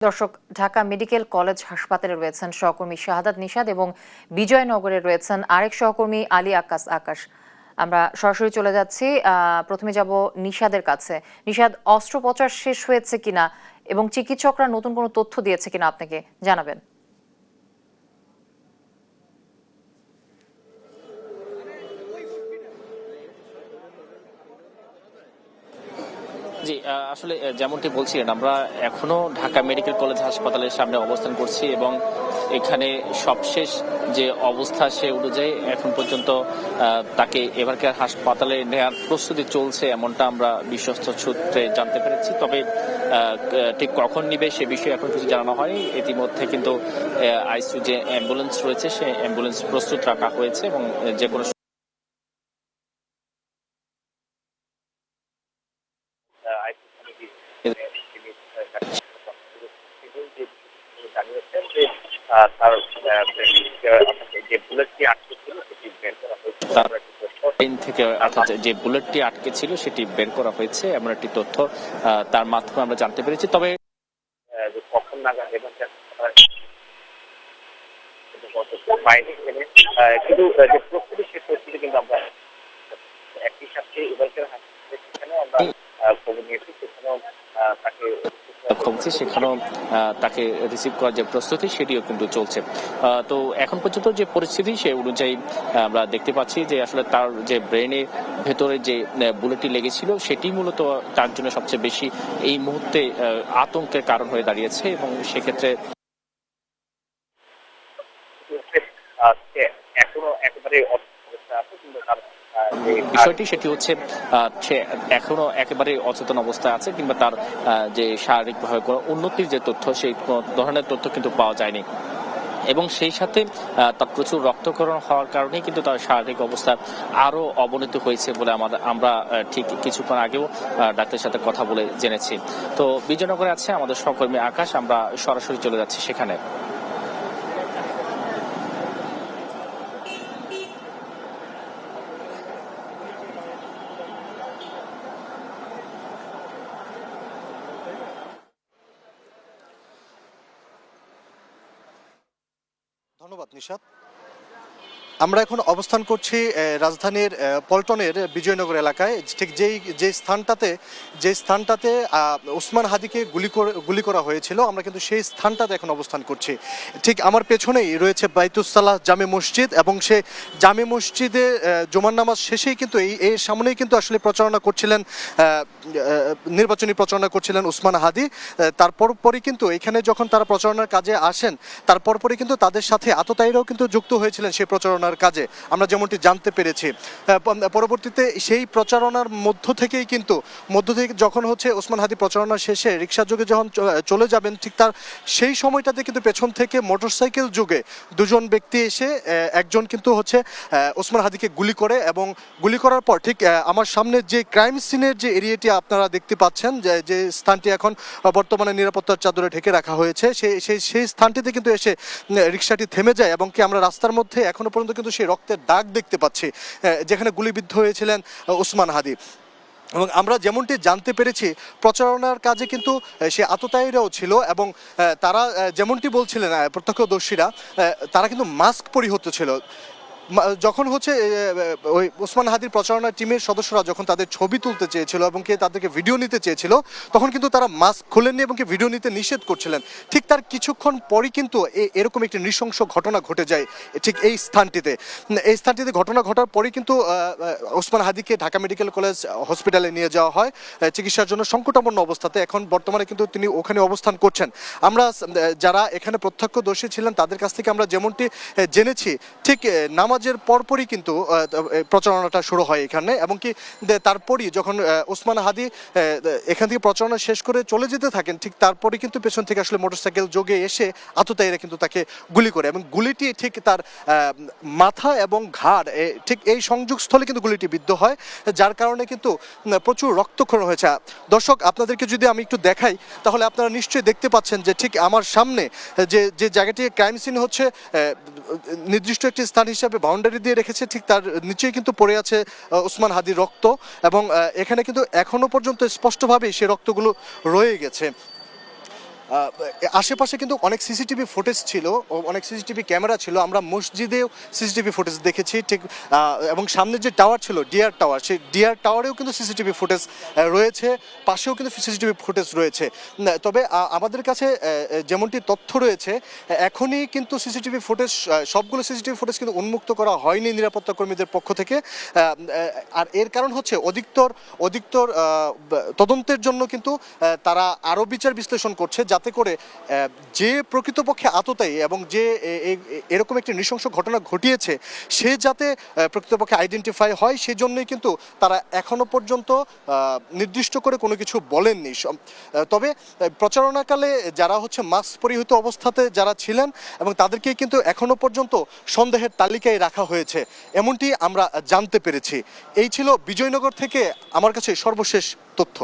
দর্শক, Dhaka medical college হাসপাতালে রয়েছেন সহকর্মী শাহাদাত নিশাদ এবং বিজয়নগরে রয়েছেন আরেক সহকর্মী আলী আকাশ। আমরা সরাসরি চলে যাচ্ছি। প্রথমে যাব নিশাদের কাছে। নিশাদ, অস্ত্রোপচার শেষ হয়েছে কিনা এবং চিকিৎসকরা নতুন কোনো তথ্য দিয়েছে কিনা আপনাকে জানাবেন। জি, আসলে যেমনটি বলছিলেন, আমরা এখনো ঢাকা মেডিকেল কলেজ হাসপাতালের সামনে অবস্থান করছি এবং এখানে সবশেষ যে অবস্থা সে অনুযায়ী এখন পর্যন্ত তাকে এভারকেয়ার হাসপাতালে নেওয়ার প্রস্তুতি চলছে, এমনটা আমরা বিশ্বস্ত সূত্রে জানতে পেরেছি। তবে ঠিক কখন নিবে সে বিষয়ে এখন কিছু জানানো হয়নি। ইতিমধ্যে কিন্তু আইসিইউ যে অ্যাম্বুলেন্স রয়েছে সে অ্যাম্বুলেন্স প্রস্তুত রাখা হয়েছে এবং যে কোনো যে বুলেটটি আটকে ছিল সেটি বের করা হয়েছে এমন একটি তথ্য তার মাধ্যমে আমরা জানতে পেরেছি। তবে কখন নাগাদ কিন্তু যে প্রস্তুতি সে প্রস্তুতি কিন্তু আমরা একই সাথে আমরা খবর নিয়েছি, সেখানেও তাকে রিসিভ করার যে প্রস্তুতি সেটিও কিন্তু চলছে। তো এখন পর্যন্ত যে পরিস্থিতি সে অনুযায়ী আমরা দেখতে পাচ্ছি যে আসলে তার যে ব্রেনের ভেতরে যে বুলেটটি লেগেছিল সেটি মূলত তার জন্য সবচেয়ে বেশি এই মুহূর্তে আতঙ্কের কারণ হয়ে দাঁড়িয়েছে এবং সেক্ষেত্রে এখনো একেবারে অবস্থা আছে, কিন্তু তার বিষয়টি সেটি হচ্ছে সে এখনো একেবারে অচেতন অবস্থায় আছে কিংবা তার যে শারীরিকভাবে কোনো উন্নতির যে তথ্য সেই ধরনের তথ্য কিন্তু পাওয়া যায়নি এবং সেই সাথে তার প্রচুর রক্তক্ষরণ হওয়ার কারণেই কিন্তু তার শারীরিক অবস্থা আরো অবনতি হয়েছে বলে আমরা ঠিক কিছুক্ষণ আগেও ডাক্তারের সাথে কথা বলে জেনেছি। তো বিজয়নগরে আছে আমাদের সহকর্মী আকাশ, আমরা সরাসরি চলে যাচ্ছি সেখানে। ধন্যবাদ নিশাদ। আমরা এখন অবস্থান করছি রাজধানীর পল্টনের বিজয়নগর এলাকায়, ঠিক যে স্থানটাতে ওসমান হাদিকে গুলি করা হয়েছিল, আমরা কিন্তু সেই স্থানটাতে এখন অবস্থান করছি। ঠিক আমার পেছনেই রয়েছে বাইতুস-সালাহ জামে মসজিদ এবং সে জামে মসজিদে জুমার নামাজ শেষেই কিন্তু এই সামনেই কিন্তু আসলে নির্বাচনী প্রচারণা করছিলেন ওসমান হাদি। তারপরই কিন্তু এখানে যখন তারা প্রচারণার কাজে আসেন তারপরই কিন্তু তাদের সাথে আততায়ীরাও কিন্তু যুক্ত হয়েছিলেন সেই প্রচারণার কাজে, আমরা যেমনটি জানতে পেরেছি। পরবর্তীতে সেই প্রচারণার মধ্য থেকে যখন হচ্ছে ওসমান হাদি প্রচারণা শেষে রিকশা যোগে যখন চলে যাবেন, ঠিক তার সেই সময়টাতে কিন্তু পেছন থেকে মোটরসাইকেল যোগে দুজন ব্যক্তি এসে একজন কিন্তু হচ্ছে ওসমান হাদিকে গুলি করে এবং গুলি করার পর ঠিক আমার সামনে যে ক্রাইম সিনের যে এরিয়াটি আপনারা দেখতে পাচ্ছেন, যে স্থানটি এখন বর্তমানে নিরাপত্তার চাদরে ঢেকে রাখা হয়েছে, সেই স্থানটিতে কিন্তু এসে রিকশাটি থেমে যায় এবং কি আমরা রাস্তার মধ্যে এখনো পর্যন্ত কিন্তু সেই রক্তের দাগ দেখতে পাচ্ছি যেখানে গুলিবিদ্ধ হয়েছিলেন ওসমান হাদি। এবং আমরা যেমনটি জানতে পেরেছি প্রচারণার কাজে কিন্তু সে আততায়ীরাও ছিল এবং তারা যেমনটি বলছিলেন প্রত্যক্ষদর্শীরা, তারা কিন্তু মাস্ক পরিহিত ছিল। যখন হচ্ছে ওই ওসমান হাদির প্রচারণা টিমের সদস্যরা যখন তাদের ছবি তুলতে চেয়েছিল এবং কে তাদেরকে ভিডিও নিতে চেয়েছিল, তখন কিন্তু তারা মাস্ক খোলেননি এবং ভিডিও নিতে নিষেধ করছিলেন। ঠিক তার কিছুক্ষণ পরই কিন্তু এরকম একটি নৃশংস ঘটনা ঘটে যায় ঠিক এই স্থানটিতে। ঘটনা ঘটার পরই কিন্তু ওসমান হাদিকে ঢাকা মেডিকেল কলেজ হসপিটালে নিয়ে যাওয়া হয় চিকিৎসার জন্য সংকটাপন্ন অবস্থাতে। এখন বর্তমানে কিন্তু তিনি ওখানে অবস্থান করছেন। আমরা যারা এখানে প্রত্যক্ষদর্শী ছিলেন তাদের কাছ থেকে আমরা যেমনটি জেনেছি, ঠিক নামাজের পরপরই কিন্তু প্রচারণাটা শুরু হয় এখানে এবং কি তারপরই যখন ওসমান হাদি এখান থেকে প্রচারণা শেষ করে চলে যেতে থাকেন, ঠিক তারপরে কিন্তু পেছন থেকে আসলে মোটরসাইকেল যোগে এসে আততায়ীরা কিন্তু তাকে গুলি করে এবং গুলিটি ঠিক তার মাথা এবং ঘাড় ঠিক এই সংযোগস্থলে কিন্তু গুলিটি বিদ্ধ হয়, যার কারণে কিন্তু প্রচুর রক্তক্ষরণ হয়েছে। দর্শক, আপনাদেরকে যদি আমি একটু দেখাই তাহলে আপনারা নিশ্চয়ই দেখতে পাচ্ছেন যে ঠিক আমার সামনে যে জায়গাটি ক্রাইম সিন হচ্ছে নির্দিষ্ট একটি স্থান হিসাবে বাউন্ডারি দিয়ে রেখেছে, ঠিক তার নিচেই কিন্তু পড়ে আছে ওসমান হাদির রক্ত এবং এখানে কিন্তু এখনো পর্যন্ত স্পষ্টভাবে সেই রক্তগুলো রয়ে গেছে। আশেপাশে কিন্তু অনেক সিসিটিভি ফুটেজ ছিল, অনেক সিসিটিভি ক্যামেরা ছিল। আমরা মসজিদেও সিসিটিভি ফুটেজ দেখেছি ঠিক, এবং সামনে যে টাওয়ার ছিল ডিআর টাওয়ার, সেই ডিআর টাওয়ারেও কিন্তু সিসিটিভি ফুটেজ রয়েছে, পাশেও কিন্তু সিসিটিভি ফুটেজ রয়েছে। তবে আমাদের কাছে যেমনটি তথ্য রয়েছে, এখনই কিন্তু সিসিটিভি ফুটেজ, সবগুলো সিসিটিভি ফুটেজ কিন্তু উন্মুক্ত করা হয়নি নিরাপত্তা কর্মীদের পক্ষ থেকে। আর এর কারণ হচ্ছে অধিকতর তদন্তের জন্য কিন্তু তারা আরও বিচার বিশ্লেষণ করছে, যাতে করে যে প্রকৃতপক্ষে আততায়ী এবং যে এরকম একটি নৃশংস ঘটনা ঘটিয়েছে সে যাতে প্রকৃতপক্ষে আইডেন্টিফাই হয়, সেজন্যই কিন্তু তারা এখনো পর্যন্ত নির্দিষ্ট করে কোনো কিছু বলেননি। তবে প্রচারণাকালে যারা হচ্ছে মাস্ক পরিহিত অবস্থাতে যারা ছিলেন এবং তাদেরকেই কিন্তু এখনো পর্যন্ত সন্দেহের তালিকায় রাখা হয়েছে, এমনটি আমরা জানতে পেরেছি। এই ছিল বিজয়নগর থেকে আমার কাছে সর্বশেষ তথ্য।